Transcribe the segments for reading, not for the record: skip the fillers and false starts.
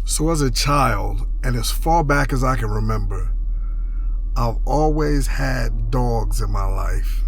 So as a child, and as far back as I can remember, I've always had dogs in my life.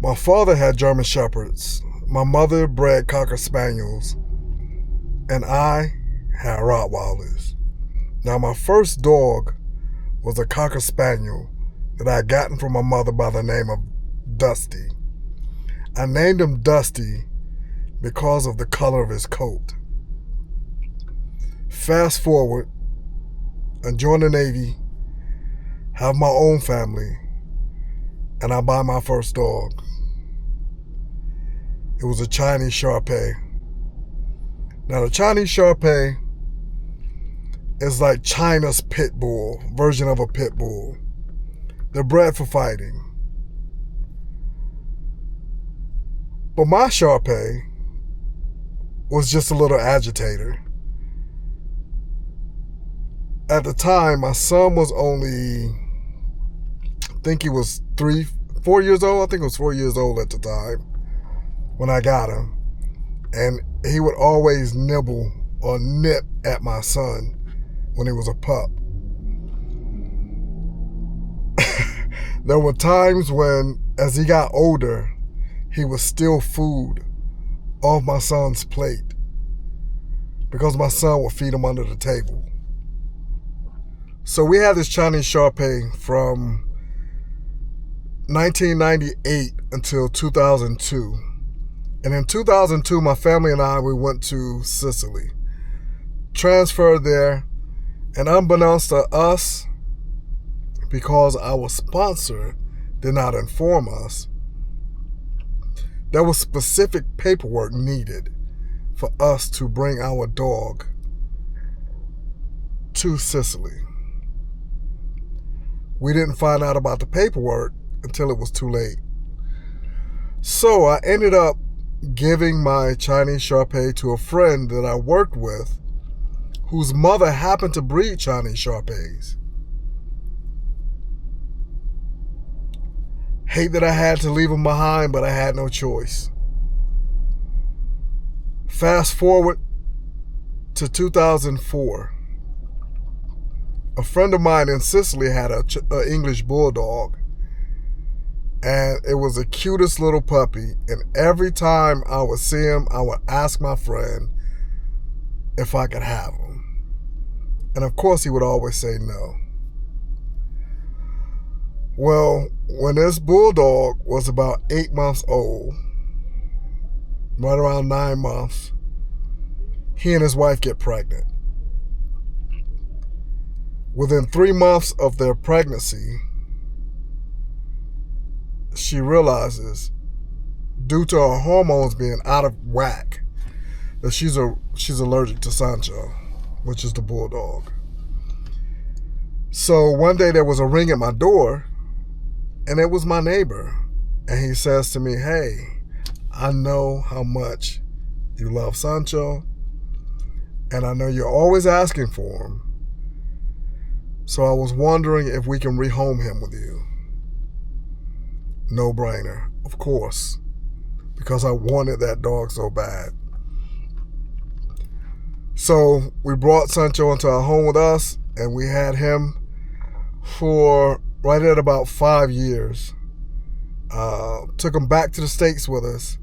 My father had German Shepherds, my mother bred Cocker Spaniels, and I had Rottweilers. Now my first dog was a Cocker Spaniel that I had gotten from my mother by the name of Dusty. I named him Dusty because of the color of his coat. Fast forward, I join the Navy, have my own family, and I buy my first dog. It was a Chinese Shar-Pei. Now the Chinese Shar-Pei is like China's pit bull, version of a pit bull. They're bred for fighting. But my Shar-Pei was just a little agitator. At the time, my son was only, I think he was 4 years old. I think he was 4 years old at the time when I got him. And he would always nibble or nip at my son when he was a pup. There were times when, as he got older, he would steal food off my son's plate because my son would feed him under the table. So we had this Chinese Shar-Pei from 1998 until 2002. And in 2002, my family and I, we went to Sicily, transferred there, and unbeknownst to us, because our sponsor did not inform us, there was specific paperwork needed for us to bring our dog to Sicily. We didn't find out about the paperwork until it was too late. So I ended up giving my Chinese Shar-Pei to a friend that I worked with whose mother happened to breed Chinese Shar-Peis. Hate that I had to leave him behind, but I had no choice. Fast forward to 2004. A friend of mine in Sicily had an English bulldog, and it was the cutest little puppy. And every time I would see him, I would ask my friend if I could have him. And of course, he would always say no. Well, when this bulldog was about 8 months old, right around 9 months, he and his wife get pregnant. Within 3 months of their pregnancy, she realizes, due to her hormones being out of whack, that she's allergic to Sancho, which is the bulldog. So one day there was a ring at my door, and it was my neighbor. And he says to me, "Hey, I know how much you love Sancho, and I know you're always asking for him. So I was wondering if we can rehome him with you." No brainer, of course, because I wanted that dog so bad. So we brought Sancho into our home with us, and we had him for right at about 5 years. Took him back to the States with us.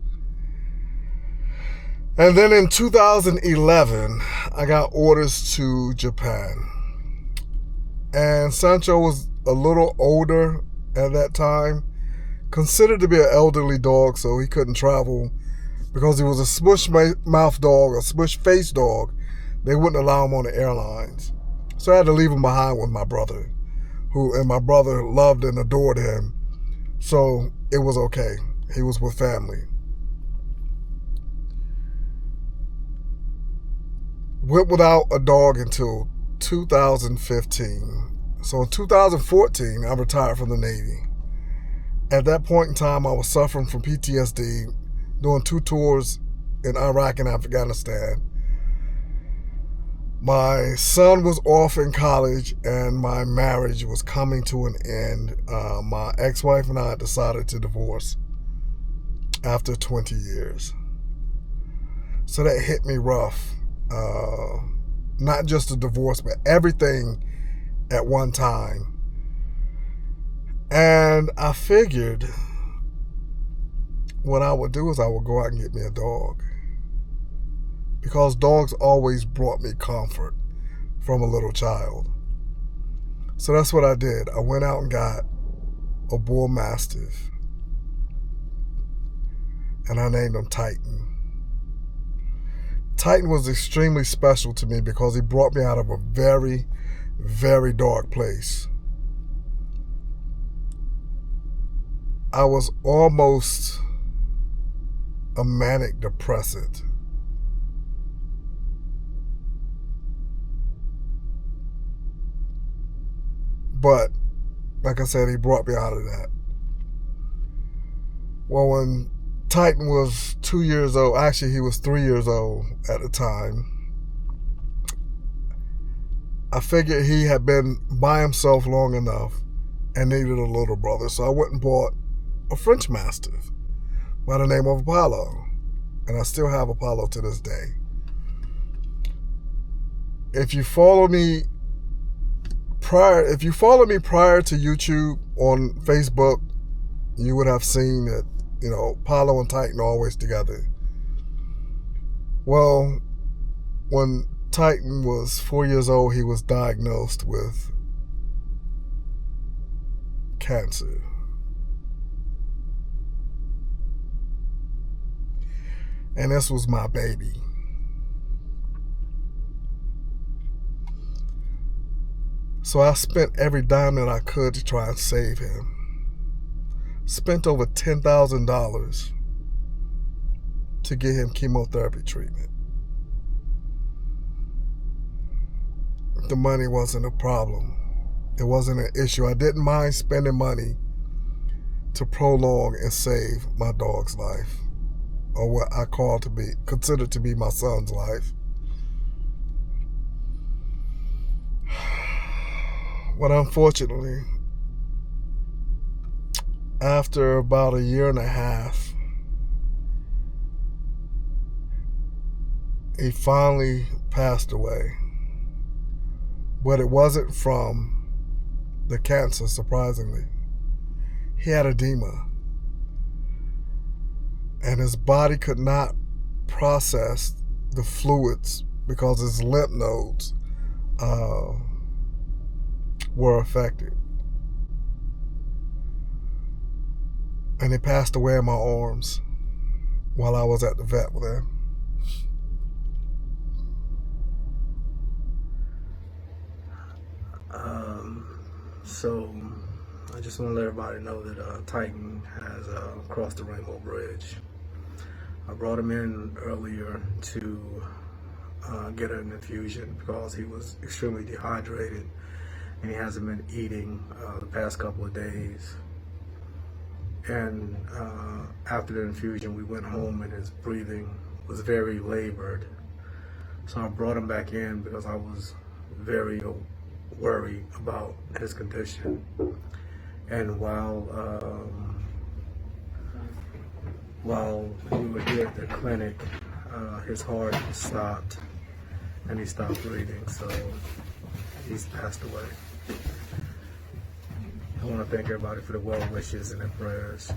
And then in 2011, I got orders to Japan. And Sancho was a little older at that time, considered to be an elderly dog, so he couldn't travel because he was a smush-mouth dog, a smush-face dog. They wouldn't allow him on the airlines. So I had to leave him behind with my brother, and my brother loved and adored him. So it was okay. He was with family. Went without a dog until 2015. So in 2014, I retired from the Navy. At that point in time, I was suffering from PTSD, doing 2 tours in Iraq and Afghanistan. My son was off in college and my marriage was coming to an end. My ex-wife and I decided to divorce after 20 years. So that hit me rough. Not just a divorce, but everything at one time. And I figured what I would do is I would go out and get me a dog. Because dogs always brought me comfort from a little child. So that's what I did. I went out and got a bull mastiff. And I named him Titan. Titan was extremely special to me because he brought me out of a very, very dark place. I was almost a manic depressant. But, like I said, he brought me out of that. Well, when Titan was 2 years old, actually he was 3 years old at the time, I figured he had been by himself long enough and needed a little brother. So I went and bought a French Mastiff by the name of Apollo. And I still have Apollo to this day. If you follow me prior to YouTube on Facebook, you would have seen that, Apollo and Titan are always together. Well, when Titan was 4 years old, he was diagnosed with cancer. And this was my baby. So I spent every dime that I could to try and save him. Spent over $10,000 to get him chemotherapy treatment. The money wasn't a problem. It wasn't an issue. I didn't mind spending money to prolong and save my dog's life, or what I considered to be my son's life. But unfortunately, after about 1.5 years, he finally passed away. But it wasn't from the cancer, surprisingly. He had edema. And his body could not process the fluids because his lymph nodes were affected. And he passed away in my arms while I was at the vet with him. So I just want to let everybody know that Titan has crossed the Rainbow Bridge. I brought him in earlier to get an infusion because he was extremely dehydrated and he hasn't been eating the past couple of days. And after the infusion, we went home and his breathing was very labored. So I brought him back in because I was very worried about his condition. And while we were here at the clinic, his heart stopped and he stopped breathing, so he's passed away. I want to thank everybody for the well wishes and their prayers.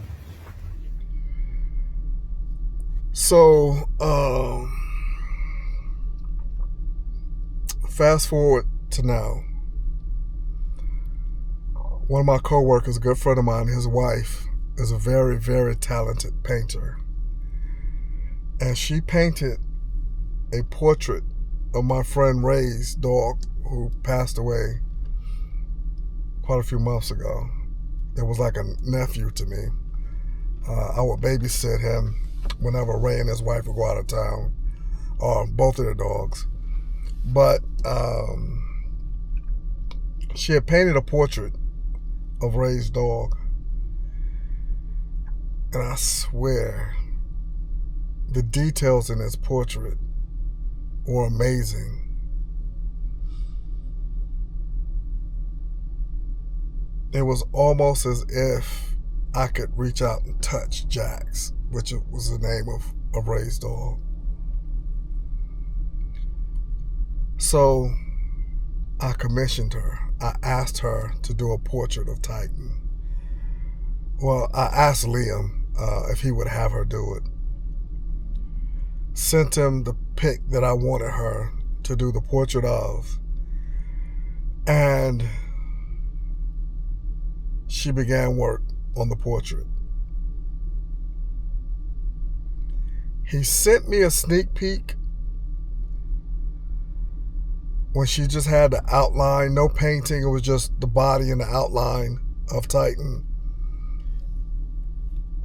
So, fast forward to now. One of my co-workers, a good friend of mine, his wife is a very, very talented painter. And she painted a portrait of my friend Ray's dog who passed away quite a few months ago. It was like a nephew to me. I would babysit him whenever Ray and his wife would go out of town, or both of their dogs. But she had painted a portrait of Ray's dog. And I swear, the details in this portrait were amazing. It was almost as if I could reach out and touch Jax, which was the name of Ray's dog. So I commissioned her. I asked her to do a portrait of Titan. Well, I asked Liam if he would have her do it. Sent him the pic that I wanted her to do the portrait of. And she began work on the portrait. He sent me a sneak peek when she just had the outline, no painting. It was just the body and the outline of Titan.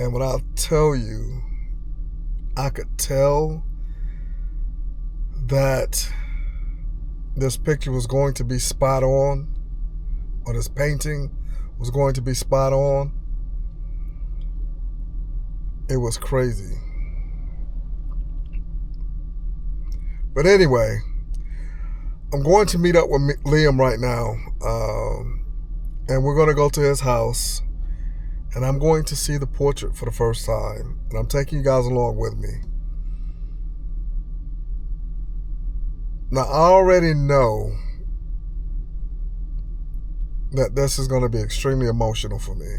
And when I tell you, I could tell that this picture was going to be spot on, or this painting was going to be spot on. It was crazy. But anyway, I'm going to meet up with Liam right now, and we're going to go to his house, and I'm going to see the portrait for the first time, and I'm taking you guys along with me. Now, I already know that this is going to be extremely emotional for me,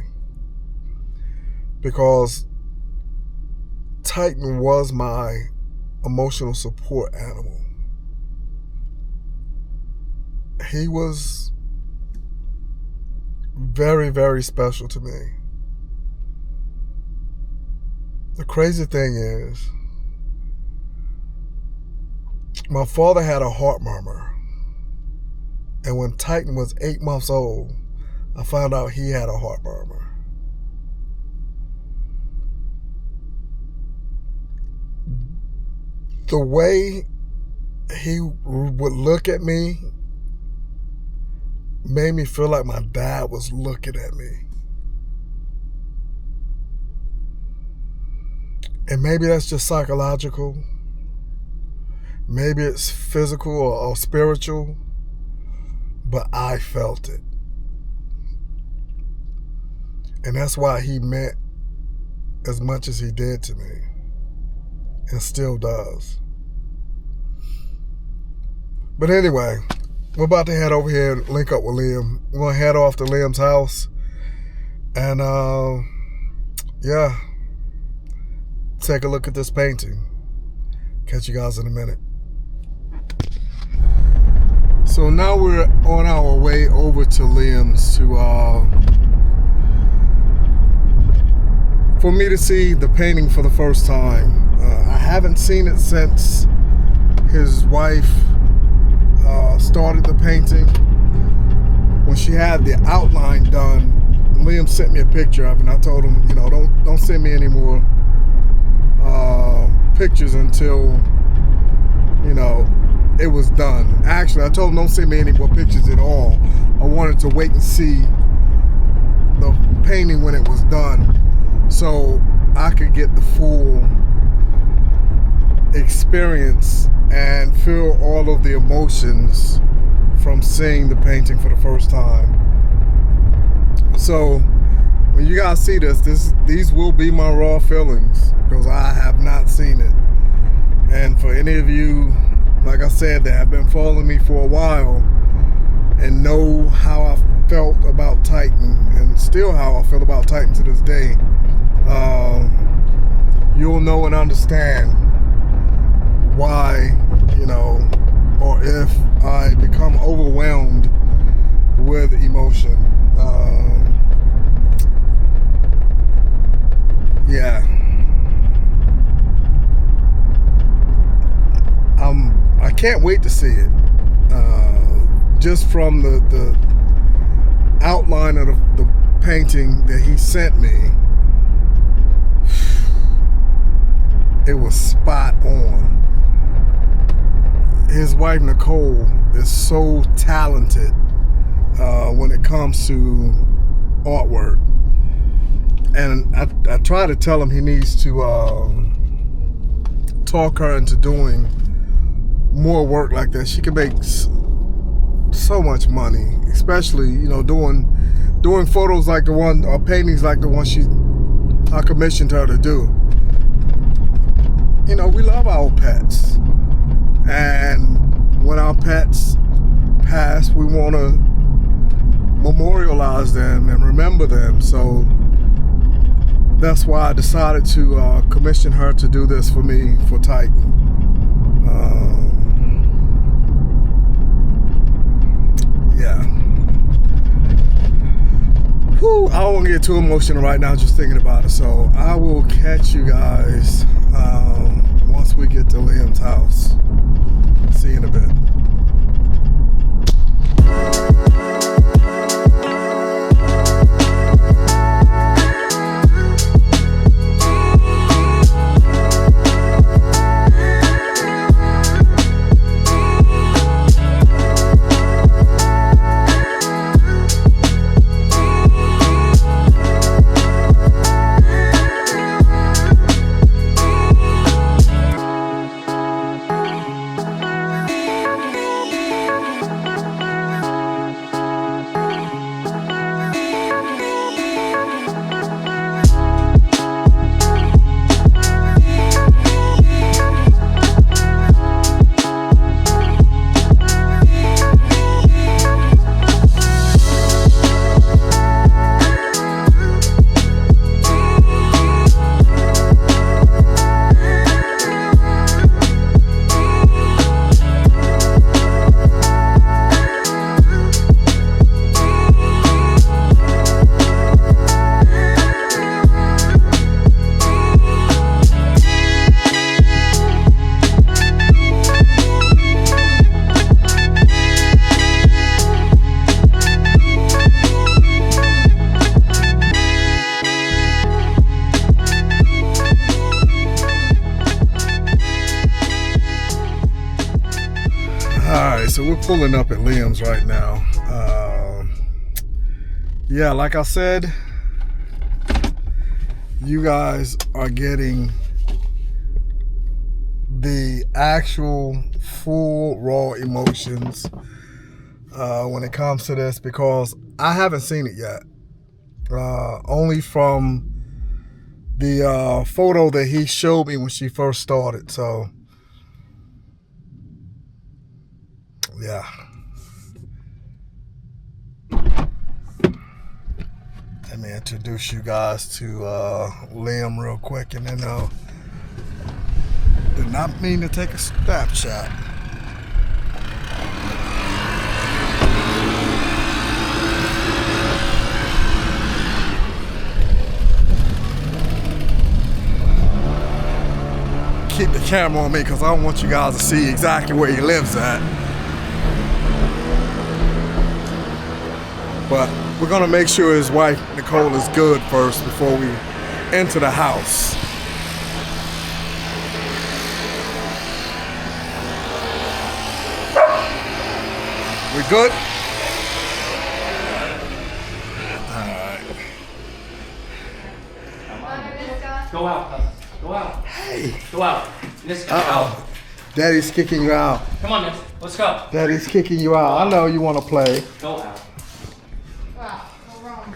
because Titan was my emotional support animal. He was very, very special to me. The crazy thing is, my father had a heart murmur. And when Titan was 8 months old, I found out he had a heart murmur. The way he would look at me made me feel like my dad was looking at me. And maybe that's just psychological. Maybe it's physical or spiritual. But I felt it. And that's why he meant as much as he did to me. And still does. But anyway, we're about to head over here and link up with Liam. We're going to head off to Liam's house. And, yeah. Take a look at this painting. Catch you guys in a minute. So now we're on our way over to Liam's for me to see the painting for the first time. I haven't seen it since his wife started the painting. When she had the outline done, Liam sent me a picture of it, and I told him, you know, don't send me any more pictures until, you know, it was done. Actually, I told him don't send me any more pictures at all. I wanted to wait and see the painting when it was done, so I could get the full experience and feel all of the emotions from seeing the painting for the first time. So when you guys see these will be my raw feelings, because I have not seen it. And for any of you, like I said, that have been following me for a while and know how I felt about Titan, and still how I feel about Titan to this day, you'll know and understand why, you know, or if I become overwhelmed with emotion. Yeah. I can't wait to see it. Just from the outline of the painting that he sent me, it was spot on. his wife Nicole is so talented when it comes to artwork, and I try to tell him he needs to talk her into doing more work like that. She can make so much money, especially, you know, doing photos like the one, or paintings like the one I commissioned her to do. You know, we love our pets, and when our pets pass, we want to memorialize them and remember them. So that's why I decided to commission her to do this for me, for Titan. Yeah. Whew, I don't want to get too emotional right now just thinking about it. So I will catch you guys once we get to Liam's house. See you in a bit. So we're pulling up at Liam's right now. Yeah, like I said, you guys are getting the actual full raw emotions when it comes to this, because I haven't seen it yet. Only from the photo that he showed me when she first started. So yeah. Let me introduce you guys to Liam real quick, and then did not mean to take a snapshot. Keep the camera on me because I don't want you guys to see exactly where he lives at. But we're gonna make sure his wife Nicole is good first before we enter the house. We good? Alright. Go out, go out. Hey. Go out. Niska, Uh-oh. Daddy's kicking you out. Come on, Niska. Let's go. Daddy's kicking you out. I know you want to play. Go out. Wow, what's wrong?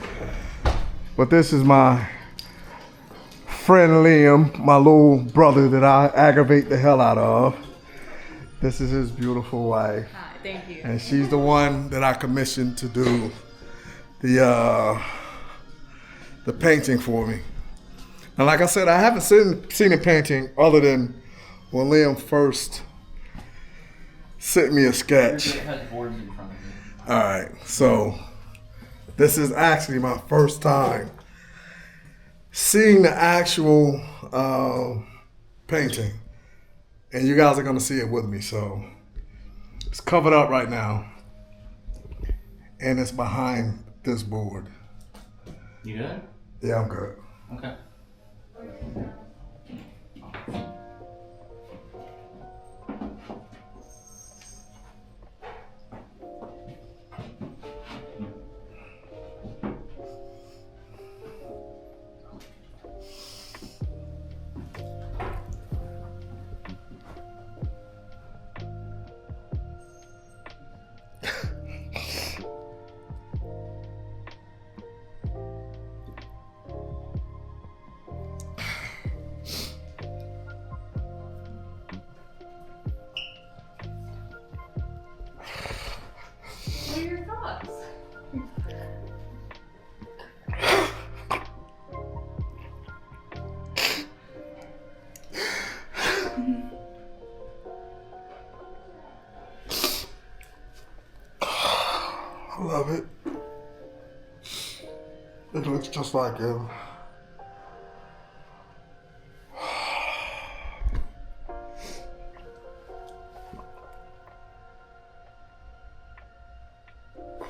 But this is my friend Liam, my little brother that I aggravate the hell out of. This is his beautiful wife. Hi, thank you. And she's the one that I commissioned to do the painting for me. And like I said, I haven't seen a painting other than when Liam first sent me a sketch. All right, so this is actually my first time seeing the actual painting. And you guys are gonna see it with me, so it's covered up right now. And it's behind this board. You good? Yeah, I'm good. Okay. sucks. I love it. It looks just like him.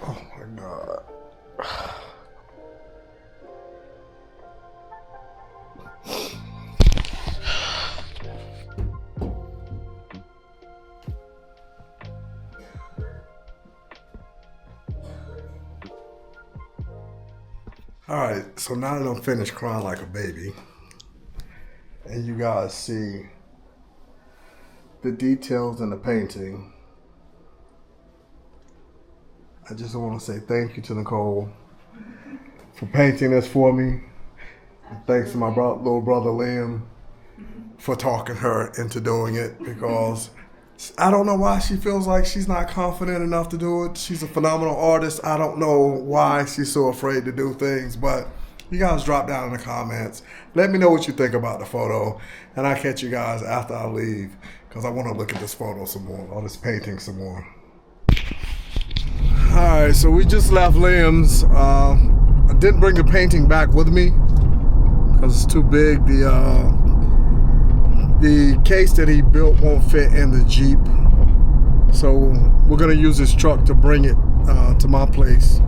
Oh my God. All right, so now that I'm finished crying like a baby, and you guys see the details in the painting, I just want to say thank you to Nicole for painting this for me. And thanks to my little brother Liam for talking her into doing it, because I don't know why she feels like she's not confident enough to do it. She's a phenomenal artist. I don't know why she's so afraid to do things, but you guys drop down in the comments. Let me know what you think about the photo, and I'll catch you guys after I leave, because I want to look at this photo some more, or this painting some more. All right, so we just left Liam's. I didn't bring the painting back with me because it's too big. The case that he built won't fit in the Jeep, so we're gonna use this truck to bring it to my place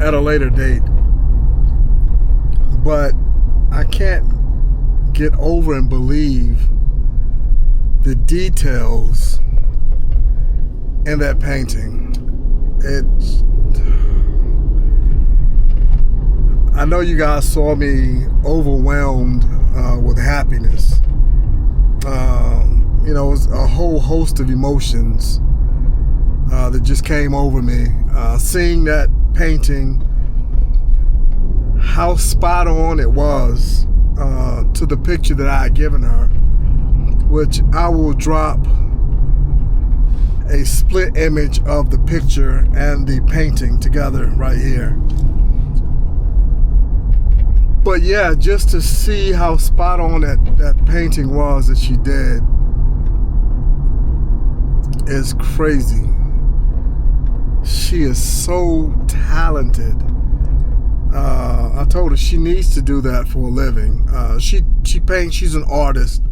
at a later date. But I can't get over and believe the details in that painting. I know you guys saw me overwhelmed with happiness. You know, it was a whole host of emotions that just came over me. Seeing that painting, how spot on it was to the picture that I had given her, which I will drop a split image of the picture and the painting together right here. But yeah, just to see how spot on that painting was that she did is crazy. She is so talented. I told her she needs to do that for a living. She paints, she's an artist,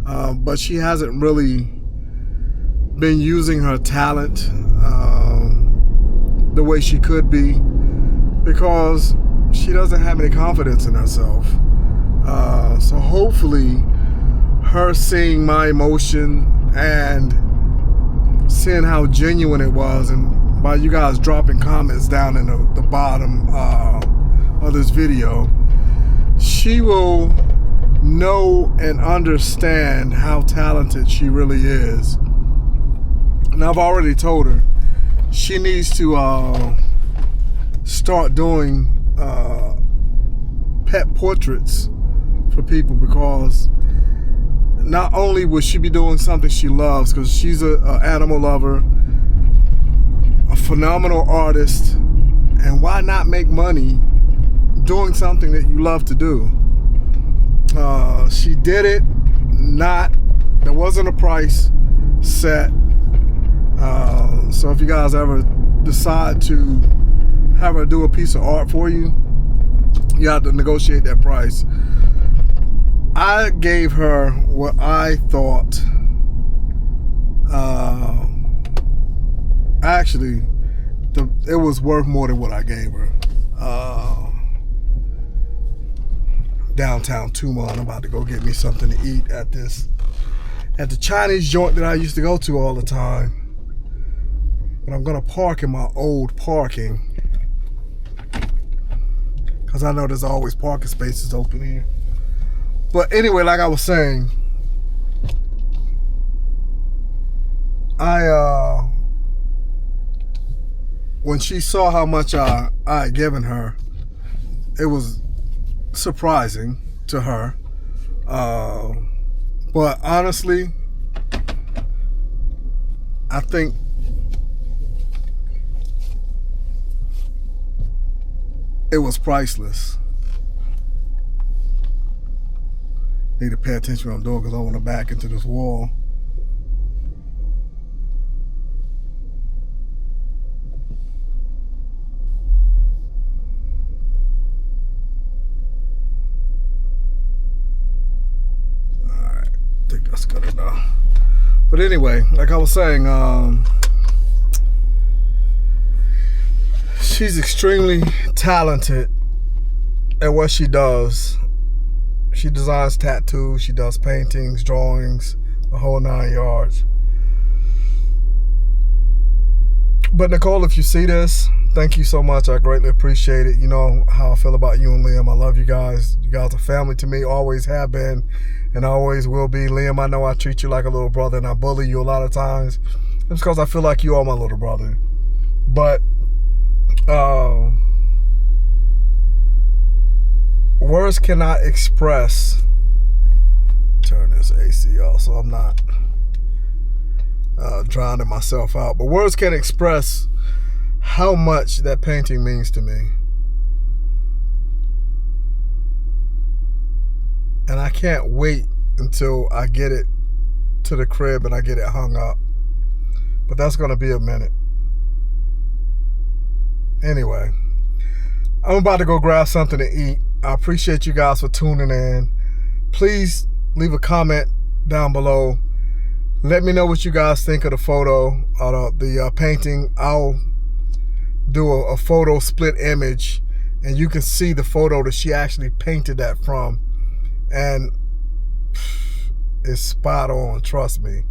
but she hasn't really been using her talent the way she could be, because she doesn't have any confidence in herself. So hopefully her seeing my emotion and seeing how genuine it was, and by you guys dropping comments down in the bottom of this video, she will know and understand how talented she really is. And I've already told her she needs to start doing pet portraits for people, because not only will she be doing something she loves, because she's an animal lover, a phenomenal artist, and why not make money doing something that you love to do? She did it, there wasn't a price set. So if you guys ever decide to have her do a piece of art for you, you have to negotiate that price. I gave her what I thought, actually, it was worth more than what I gave her. Downtown Tuma, I'm about to go get me something to eat at the Chinese joint that I used to go to all the time. But I'm gonna park in my old parking, because I know there's always parking spaces open here. But anyway, like I was saying, when she saw how much I had given her, it was surprising to her. But honestly, I think it was priceless. Need to pay attention to what I'm doing because I want to back into this wall. Alright, I think that's good enough. But anyway, like I was saying, she's extremely talented at what she does. She designs tattoos, she does paintings, drawings, the whole 9 yards. But Nicole, if you see this, thank you so much. I greatly appreciate it. You know how I feel about you and Liam. I love you guys. You guys are family to me, always have been, and always will be. Liam, I know I treat you like a little brother, and I bully you a lot of times. It's because I feel like you are my little brother. But words cannot express. Turn this AC off so I'm not drowning myself out. But words can't express how much that painting means to me. And I can't wait until I get it to the crib and I get it hung up. But that's going to be a minute. Anyway, I'm about to go grab something to eat. I appreciate you guys for tuning in. Please leave a comment down below. Let me know what you guys think of the photo, the painting. I'll do a photo split image, and you can see the photo that she actually painted that from. And it's spot on, trust me.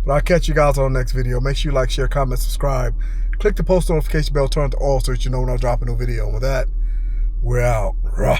But I'll catch you guys on the next video. Make sure you like, share, comment, subscribe. Click the post notification bell, turn to all so that you know when I drop a new video. And with that, we're out. Rah.